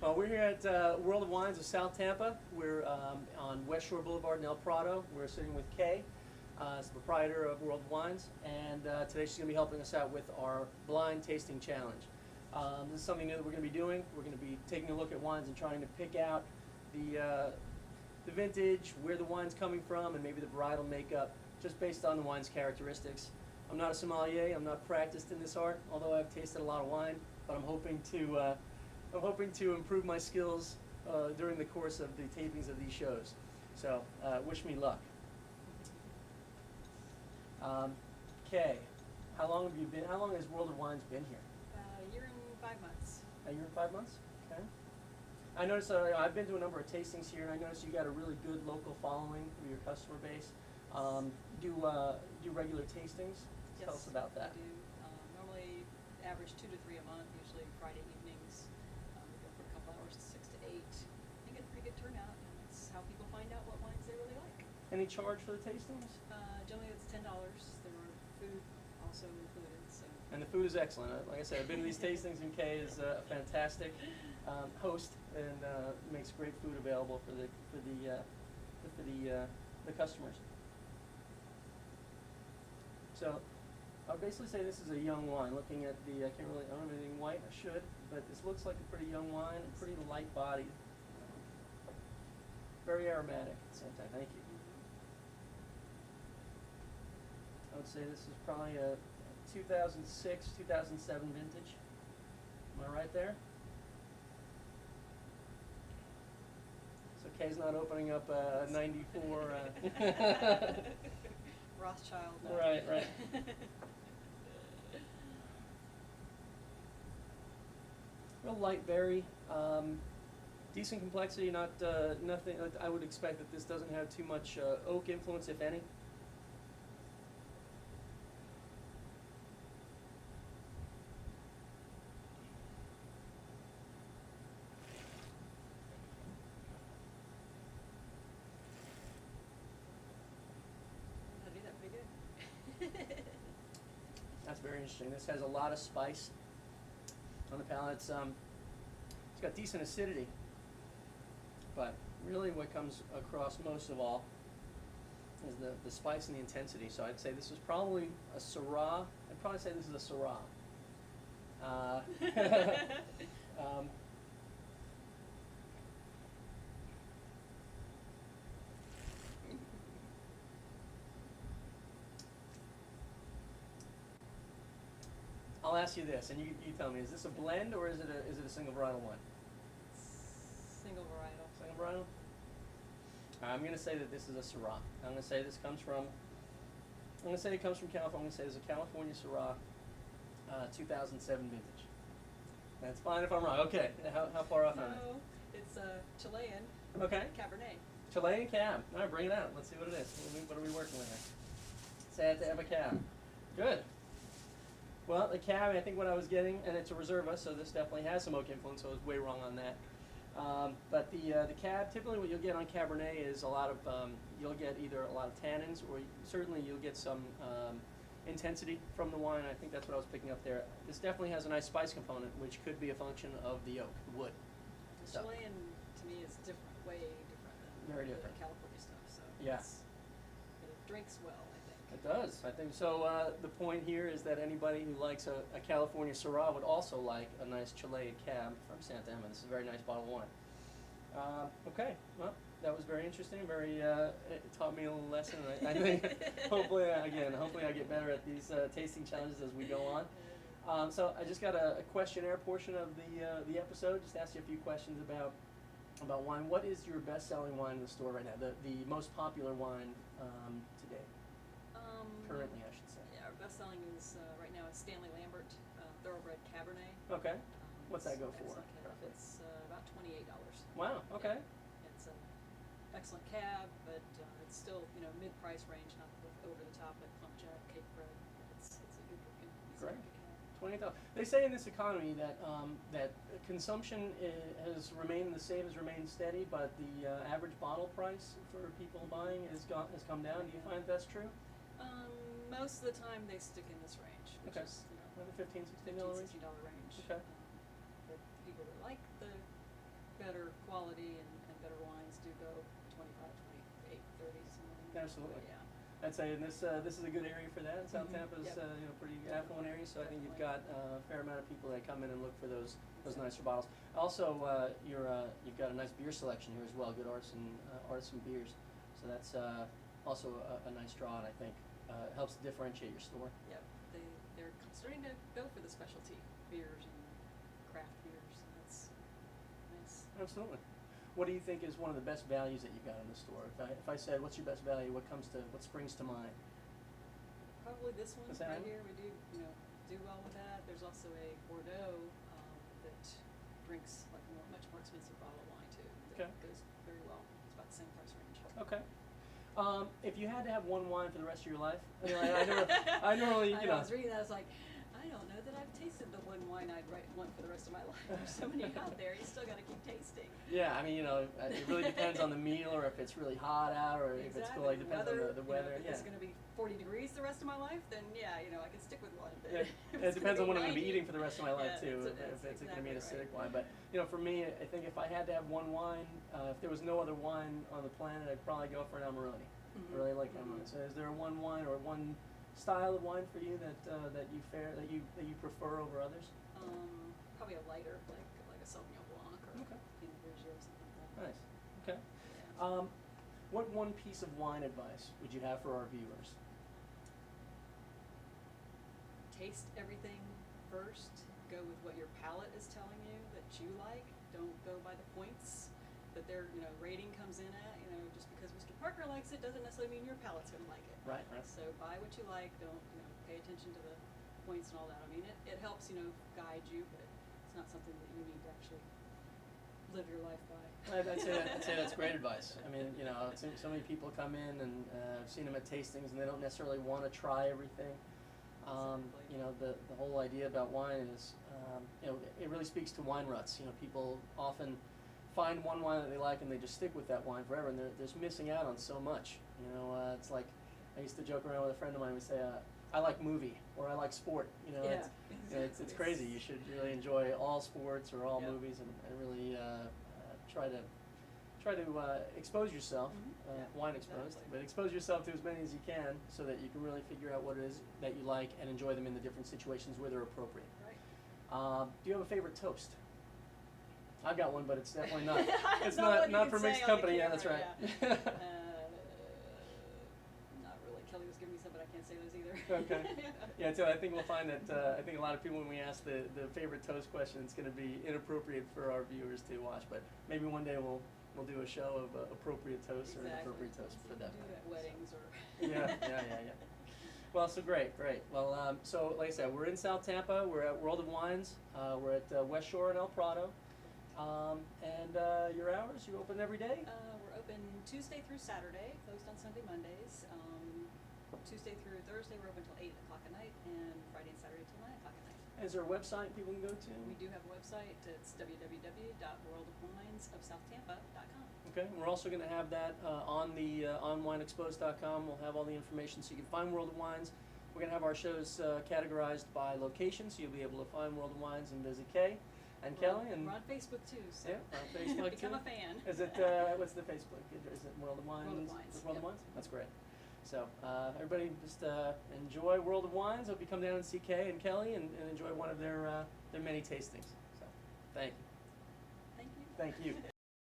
Well, we're here at World of Wines of South Tampa. We're on Westshore Boulevard in El Prado. We're sitting with Kay, the proprietor of World of Wines, and today she's going to be helping us out with our blind tasting challenge. This is something new that we're going to be doing. We're going to be taking a look at wines and trying to pick out the vintage, where the wine's coming from, and maybe the varietal makeup, just based on the wine's characteristics. I'm not a sommelier. I'm not practiced in this art, although I've tasted a lot of wine. But I'm hoping to improve my skills during the course of the tapings of these shows. So wish me luck. Kay, how long have you been? How long has World of Wines been here? A year and 5 months. A year and 5 months. Okay. I noticed I've been to a number of tastings here, and I noticed you got a really good local following for your customer base. Do regular tastings? Yes, Tell us about that. I do. Normally average 2 to 3 a month, usually Friday evenings. We go for a couple hours, 6 to 8. I get a pretty good turnout, and that's how people find out what wines they really like. Any charge for the tastings? Generally it's $10. There are food also included. So. And the food is excellent. Like I said, I've been to these tastings, and Kay is a fantastic host and makes great food available for the customers. So I'll basically say this is a young wine. Looking at the, I don't have anything white. I should, but this looks like a pretty young wine, pretty light bodied, very aromatic at the same time. Thank you. I would say this is probably a 2006, 2007 vintage. Am I right there? So Kay's not opening up a 94. Rothschild. No. Right. Real light berry, decent complexity. Not nothing. I would expect that this doesn't have too much oak influence, if any. I do that pretty good. That's very interesting. This has a lot of spice on the palate. It's got decent acidity, but really what comes across most of all is the spice and the intensity. So I'd say this is probably a Syrah. I'd probably say this is a Syrah. I'll ask you this, and you tell me: is this a blend or is it a single varietal wine? Single varietal. Single varietal. I'm going to say that this is a Syrah. I'm going to say this comes from. I'm going to say it comes from California. I'm going to say it's a California Syrah, 2007 vintage. That's fine if I'm wrong. Okay, how far off am I? No, it's a Chilean Cabernet. Chilean Cab. All right, bring it out. Let's see what it is. What are we working with here? Sad to have a Cab. Good. Well, the Cab, I think what I was getting, and it's a Reserva, so this definitely has some oak influence, so I was way wrong on that. But the Cab, typically what you'll get on Cabernet is a lot of, you'll get either a lot of tannins, or certainly you'll get some intensity from the wine. I think that's what I was picking up there. This definitely has a nice spice component, which could be a function of the oak, the wood. The Chilean, to me, is different, way different than Very the different. California stuff. So Yeah. it drinks well, I think. It does, I think so. The point here is that anybody who likes a California Syrah would also like a nice Chilean Cab from Santa Emma. This is a very nice bottle of wine. Okay, well, that was very interesting. It taught me a little lesson. I think hopefully I get better at these tasting challenges as we go on. So I just got a questionnaire portion of the episode. Just ask you a few questions about wine. What is your best-selling wine in the store right now? The most popular wine today? Currently, I should say. Yeah, our best selling is right now is Stanley Lambert Thoroughbred Cabernet. Okay. What's that go for? Excellent cab. It's about $28. Wow. Okay. Yeah. It's an excellent cab, but it's still mid-price range, not over the top like Plum Jack, Cape Bread. It's a good looking. Great. Cab. $28. They say in this economy that that consumption has remained steady, but the average bottle price for people buying has come down. Do you find that's true? Most of the time they stick in this range, which is the $15, $16 range. $60 range. Okay. But people that like the better quality and better wines do go 25, 28, 30, somewhere in there. Absolutely. But yeah. I'd say this is a good area for that. South Mhm. Tampa's Yep. Pretty affluent area, so I think you've got Definitely. a fair amount of people that come in and look for those nicer bottles. Also, you've got a nice beer selection here as well. Good artisan beers, so that's also a nice draw, and I think helps to differentiate your store. Yep, they're starting to go for the specialty beers and craft beers, and that's nice. Absolutely. What do you think is one of the best values that you got in the store? If I said, what's your best value? What springs to mind? Probably this one Is that right it? here, we do well with that. There's also a Bordeaux that drinks like a much more expensive bottle of wine too. That Okay. goes very well. It's about the same price range. Okay. If you had to have one wine for the rest of your life, I normally, I was reading that, I was like, I don't know that I've tasted the one wine I'd want for the rest of my life. There's so many out there, you still gotta keep tasting. Yeah, I mean, it really depends on the meal, or if it's really hot out, or if it's Exactly. depends on the weather. If it's gonna be 40 degrees the rest of my life, then yeah, I can stick with one. But Yeah, if it it's depends on gonna what I'm going to be 90, eating for the rest of my life yeah, too. that's If it's going to be an exactly acidic right. wine, but for me, I think if I had to have one wine, if there was no other wine on the planet, I'd probably go for an Amarone. Mhm. I really like Mhm. Amarone. So, is there one wine or one style of wine for you that you prefer over others? Probably a lighter, like a Sauvignon Blanc or Okay. Pinot Grigio or something like that. Nice. Okay. Yeah. What one piece of wine advice would you have for our viewers? Taste everything first. Go with what your palate is telling you that you like. Don't go by the points that their rating comes in at. Just because Mr. Parker likes it doesn't necessarily mean your palate's gonna like it. Right. So buy what you like. Don't pay attention to the points and all that. I mean, it helps guide you, but it's not something that you need to actually live your life by. I'd say that's great advice. I mean, so many people come in, and I've seen them at tastings, and they don't necessarily want to try everything. Exactly. The whole idea about wine is, it really speaks to wine ruts. People often find one wine that they like, and they just stick with that wine forever, and they're just missing out on so much. It's like, I used to joke around with a friend of mine. We say, I like movie, or I like sport. Yeah, It's crazy. You should really enjoy all sports or all Yep. movies, and really try to expose yourself, Mhm. Yeah, wine exposed, exactly. but expose yourself to as many as you can, so that you can really figure out what it is that you like and enjoy them in the different situations where they're appropriate. Right. Do you have a favorite toast? I've got one, but it's definitely not. It's Not what you not can for say mixed on the company. Yeah, that's camera, right. yeah. Not really. Kelly was giving me some, but I can't say those either. Okay. Yeah, so I think we'll find that I think a lot of people, when we ask the favorite toast question, it's going to be inappropriate for our viewers to watch. But maybe one day we'll do a show of appropriate toast or inappropriate toast for them. Do it at weddings or. Yeah. Well, so great. Well, so like I said, we're in South Tampa. We're at World of Wines. We're at Westshore in El Prado. And your hours? You open every day? We're open Tuesday through Saturday, closed on Sunday, Mondays. Tuesday through Thursday, we're open till 8 o'clock at night, and Friday and Saturday till 9 o'clock at night. Is there a website people can go to? We do have a website. It's www.worldofwinesofsouthampa.com. Okay, we're also going to have that on WineXposed.com. We'll have all the information so you can find World of Wines. We're going to have our shows categorized by location, so you'll be able to find World of Wines and visit Kay and Kelly. And we're on Facebook too, so yeah, on Facebook become too. a fan. Is it what's the Facebook? Is it World of Wines? World of Wines, World of yep. Wines. That's great. So everybody just enjoy World of Wines. Hope you come down and see Kay and Kelly and enjoy one of their many tastings. So thank you. Thank you. Thank you.